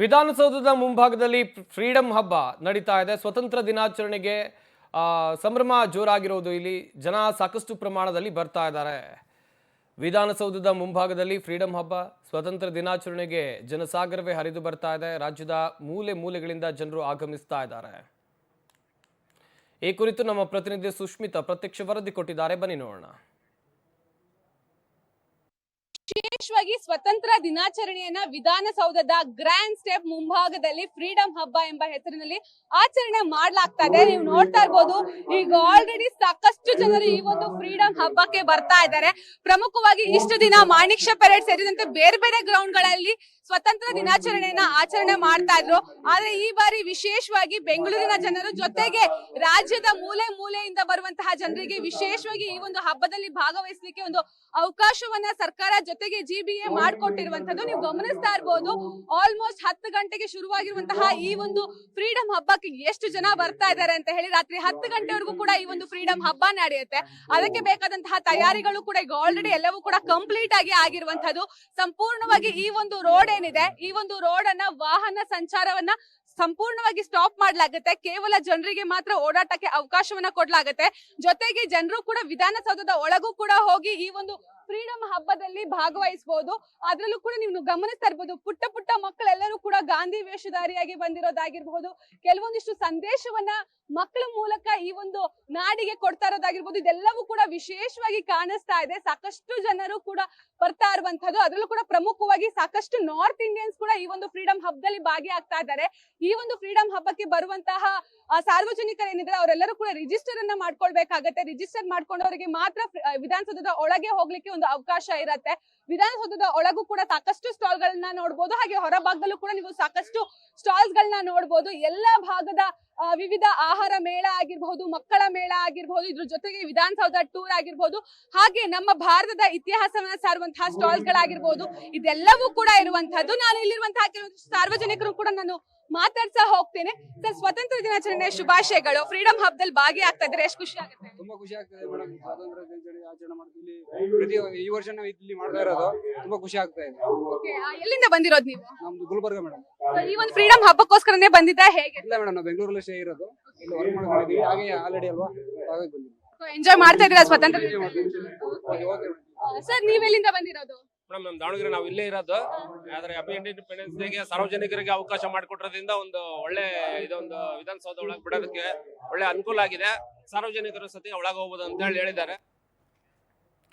ವಿಧಾನಸೌಧದ ಮುಂಭಾಗದಲ್ಲಿ ಫ್ರೀಡಂ ಹಬ್ಬ ನಡೀತಾ ಇದೆ. ಸ್ವತಂತ್ರ ದಿನಾಚರಣೆಗೆ ಸಂಭ್ರಮ ಜೋರಾಗಿರೋದು. ಇಲ್ಲಿ ಜನ ಸಾಕಷ್ಟು ಪ್ರಮಾಣದಲ್ಲಿ ಬರ್ತಾ ಇದ್ದಾರೆ. ವಿಧಾನಸೌಧದ ಮುಂಭಾಗದಲ್ಲಿ ಫ್ರೀಡಂ ಹಬ್ಬ, ಸ್ವತಂತ್ರ ದಿನಾಚರಣೆಗೆ ಜನಸಾಗರವೇ ಹರಿದು ಬರ್ತಾ ಇದೆ. ರಾಜ್ಯದ ಮೂಲೆ ಮೂಲೆಗಳಿಂದ ಜನರು ಆಗಮಿಸ್ತಾ ಇದ್ದಾರೆ. ಈ ಕುರಿತು ನಮ್ಮ ಪ್ರತಿನಿಧಿ ಸುಷ್ಮಿತಾ ಪ್ರತ್ಯಕ್ಷ ವರದಿ ಕೊಟ್ಟಿದ್ದಾರೆ. ಬನ್ನಿ ನೋಡೋಣ. ವಿಶೇಷವಾಗಿ ಸ್ವತಂತ್ರ ದಿನಾಚರಣೆಯನ್ನ ವಿಧಾನಸೌಧದ ಗ್ರ್ಯಾಂಡ್ ಸ್ಟೆಪ್ ಮುಂಭಾಗದಲ್ಲಿ ಫ್ರೀಡಂ ಹಬ್ಬ ಎಂಬ ಹೆಸರಿನಲ್ಲಿ ಆಚರಣೆ ಮಾಡಲಾಗ್ತಾ ಇದೆ. ನೀವು ನೋಡ್ತಾ ಇರ್ಬೋದು, ಈಗ ಆಲ್ರೆಡಿ ಸಾಕಷ್ಟು ಜನರು ಈ ಒಂದು ಫ್ರೀಡಂ ಹಬ್ಬಕ್ಕೆ ಬರ್ತಾ ಇದ್ದಾರೆ. ಪ್ರಮುಖವಾಗಿ ಇಷ್ಟು ದಿನ ಮಾಣಿಕ್ ಷಾ ಪರೇಡ್ ಸೇರಿದಂತೆ ಬೇರೆ ಬೇರೆ ಗ್ರೌಂಡ್ ಗಳಲ್ಲಿ ಸ್ವತಂತ್ರ ದಿನಾಚರಣೆಯನ್ನ ಆಚರಣೆ ಮಾಡ್ತಾ ಇದ್ರು. ಆದ್ರೆ ಈ ಬಾರಿ ವಿಶೇಷವಾಗಿ ಬೆಂಗಳೂರಿನ ಜನರು ಜೊತೆಗೆ ರಾಜ್ಯದ ಮೂಲೆ ಮೂಲೆಯಿಂದ ಬರುವಂತಹ ಜನರಿಗೆ ವಿಶೇಷವಾಗಿ ಈ ಒಂದು ಹಬ್ಬದಲ್ಲಿ ಭಾಗವಹಿಸಲಿಕ್ಕೆ ಒಂದು ಅವಕಾಶವನ್ನ ಸರ್ಕಾರ ಜೊತೆಗೆ ಜಿಬಿಎ ಮಾಡಿಕೊಟ್ಟಿರುವಂತದ್ದು ನೀವು ಗಮನಿಸ್ತಾ ಇರಬಹುದು. ಆಲ್ಮೋಸ್ಟ್ 10 ಗಂಟೆಗೆ ಶುರುವಾಗಿರುವಂತಹ ಈ ಒಂದು ಫ್ರೀಡಂ ಹಬ್ಬಕ್ಕೆ ಎಷ್ಟು ಜನ ಬರ್ತಾ ಇದ್ದಾರೆ ಅಂತ ಹೇಳಿ ರಾತ್ರಿ 10 ಗಂಟೆವರೆಗೂ ಕೂಡ ಈ ಒಂದು ಫ್ರೀಡಂ ಹಬ್ಬ ನಡೆಯುತ್ತೆ. ಅದಕ್ಕೆ ಬೇಕಾದಂತಹ ತಯಾರಿಗಳು ಕೂಡ ಈಗ ಆಲ್ರೆಡಿ ಎಲ್ಲವೂ ಕೂಡ ಕಂಪ್ಲೀಟ್ ಆಗಿ ಆಗಿರುವಂತದ್ದು. ಸಂಪೂರ್ಣವಾಗಿ ಈ ಒಂದು ರೋಡ್ ಏನಿದೆ, ಈ ಒಂದು ರೋಡ್ ಅನ್ನ ವಾಹನ ಸಂಚಾರವನ್ನ ಸಂಪೂರ್ಣವಾಗಿ ಸ್ಟಾಪ್ ಮಾಡ್ಲಾಗುತ್ತೆ. ಕೇವಲ ಜನರಿಗೆ ಮಾತ್ರ ಓಡಾಟಕ್ಕೆ ಅವಕಾಶವನ್ನ ಕೊಡ್ಲಾಗತ್ತೆ. ಜೊತೆಗೆ ಜನರು ಕೂಡ ವಿಧಾನಸೌಧದ ಒಳಗೂ ಕೂಡ ಹೋಗಿ ಈ ಒಂದು ಫ್ರೀಡಂ ಹಬ್ಬದಲ್ಲಿ ಭಾಗವಹಿಸಬಹುದು. ಅದ್ರಲ್ಲೂ ಕೂಡ ನೀವು ಗಮನಿಸ್ತಾ ಇರ್ಬೋದು, ಪುಟ್ಟ ಪುಟ್ಟ ಮಕ್ಕಳೆಲ್ಲರೂ ಕೂಡ ಗಾಂಧಿ ವೇಷಧಾರಿಯಾಗಿ ಬಂದಿರೋದಾಗಿರ್ಬಹುದು, ಕೆಲವೊಂದಿಷ್ಟು ಸಂದೇಶವನ್ನ ಮಕ್ಕಳ ಮೂಲಕ ಈ ಒಂದು ನಾಡಿಗೆ ಕೊಡ್ತಾ ಇರೋದಾಗಿರ್ಬೋದು. ಇದೆಲ್ಲವೂ ಕೂಡ ವಿಶೇಷವಾಗಿ ಕಾಣಿಸ್ತಾ ಇದೆ. ಸಾಕಷ್ಟು ಜನರು ಕೂಡ ಬರ್ತಾ ಇರುವಂತದ್ದು. ಅದ್ರಲ್ಲೂ ಕೂಡ ಪ್ರಮುಖವಾಗಿ ಸಾಕಷ್ಟು ನಾರ್ತ್ ಇಂಡಿಯನ್ಸ್ ಕೂಡ ಈ ಒಂದು ಫ್ರೀಡಂ ಹಬ್ಬದಲ್ಲಿ ಭಾಗಿಯಾಗ್ತಾ ಇದ್ದಾರೆ. ಈ ಒಂದು ಫ್ರೀಡಂ ಹಬ್ಬಕ್ಕೆ ಬರುವಂತಹ ಸಾರ್ವಜನಿಕರು ಏನಿದ್ರೆ ಅವರೆಲ್ಲರೂ ಕೂಡ ರಿಜಿಸ್ಟರ್ ಅನ್ನ ಮಾಡ್ಕೊಳ್ಬೇಕಾಗತ್ತೆ. ರಿಜಿಸ್ಟರ್ ಮಾಡ್ಕೊಂಡವರಿಗೆ ಮಾತ್ರ ವಿಧಾನಸೌಧದ ಒಳಗೆ ಹೋಗ್ಲಿಕ್ಕೆ ಒಂದು ಅವಕಾಶ ಇರತ್ತೆ. ವಿಧಾನಸೌಧದ ಒಳಗೂ ಕೂಡ ಸಾಕಷ್ಟು ಸ್ಟಾಲ್ ಗಳನ್ನ ನೋಡಬಹುದು. ಹಾಗೆ ಹೊರಭಾಗದಲ್ಲೂ ಕೂಡ ನೀವು ಸಾಕಷ್ಟು ಸ್ಟಾಲ್ಸ್ ಗಳನ್ನ ನೋಡಬಹುದು. ಎಲ್ಲಾ ಭಾಗದ ವಿವಿಧ ಆಹಾರ ಮೇಳ ಆಗಿರ್ಬಹುದು, ಮಕ್ಕಳ ಮೇಳ ಆಗಿರ್ಬಹುದು, ಇದ್ರ ಜೊತೆಗೆ ವಿಧಾನಸೌಧ ಟೂರ್ ಆಗಿರ್ಬಹುದು, ಹಾಗೆ ನಮ್ಮ ಭಾರತದ ಇತಿಹಾಸವನ್ನ ಸಾರುವಂತಹ ಸ್ಟಾಲ್ಸ್ ಗಳಾಗಿರ್ಬಹುದು, ಇದೆಲ್ಲವೂ ಕೂಡ ಇರುವಂತಹದ್ದು. ನಾನು ಇಲ್ಲಿರುವಂತಹ ಕೆಲವು ಸಾರ್ವಜನಿಕರು ಕೂಡ ನಾನು ಮಾತಾಡ್ತಾ ಹೋಗ್ತೇನೆ. ಸರ್, ಸ್ವತಂತ್ರ ದಿನಾಚರಣೆ ಶುಭಾಶಯಗಳು. ಫ್ರೀಡಂ ಹಬ್ಬದಲ್ಲಿ ಭಾಗಿಯಾಗ್ತಾ ಇದ್ರೆ ಎಷ್ಟು ಖುಷಿ ಆಗುತ್ತೆ? ತುಂಬಾ ಖುಷಿ ಆಗ್ತದೆ ಮೇಡಮ್. ಸ್ವಾತಂತ್ರ್ಯ ದಿನಾಚರಣೆ ಆಚರಣೆ ಮಾಡ್ತೀವಿ. ಪ್ರತಿ ಈ ವರ್ಷ ನಾವು ಇಲ್ಲಿ ಮಾಡ್ತಾ ಇರೋದು ತುಂಬಾ ಖುಷಿ ಆಗ್ತಾ ಇದೆ. ಎಲ್ಲಿಂದ ಬಂದಿರೋದು ನೀವು? ನಮ್ದು ಗುಲ್ಬರ್ಗ ಮೇಡಮ್. ಈ ಒಂದು ಫ್ರೀಡಂ ಹಬ್ಬಕ್ಕೋಸ್ಕರನೇ ಬಂದಿದ್ದ ಹೇಗೆ? ಇಲ್ಲ ಮೇಡಮ್, ನಾವು ಬೆಂಗಳೂರಲ್ಲೇ ಸ್ಟೇ ಇರೋದು. ಇಲ್ಲಿ ವರ್ಕ್ ಮಾಡ್ಕೊಂಡಿದ್ದೀವಿ. ಹಾಗೆ ಆಲ್ರೆಡಿ ಅಲ್ವಾ, ಹಾಗಾಗಿ ಬಂದಿದ್ದೀವಿ. ಎಂಜಾಯ್ ಮಾಡ್ತಾ ಇದ್ದೀರಾ ಸ್ವತಂತ್ರ? ಓಕೆ ಸರ್, ನೀವೆಲ್ಲಿಂದ ಬಂದಿರೋದು? ಮೇಡಮ್, ನಮ್ ದಾವಣಗೆರೆ ನಾವು ಇಲ್ಲೇ ಇರೋದು. ಆದ್ರೆ ಹ್ಯಾಪಿ ಇಂಡಿಪೆಂಡೆನ್ಸ್ ಡೇಗೆ ಸಾರ್ವಜನಿಕರಿಗೆ ಅವಕಾಶ ಮಾಡಿಕೊಟ್ರೋದ್ರಿಂದ ಒಂದು ಒಳ್ಳೆ ಇದೊಂದು ವಿಧಾನಸೌಧ ಒಳಗೆ ಬಿಡೋದಕ್ಕೆ ಒಳ್ಳೆ ಅನುಕೂಲ ಆಗಿದೆ. ಸಾರ್ವಜನಿಕರು ಸತಿ ಒಳಗೆ ಹೋಗ್ಬೋದು ಅಂತ ಹೇಳಿದ್ದಾರೆ.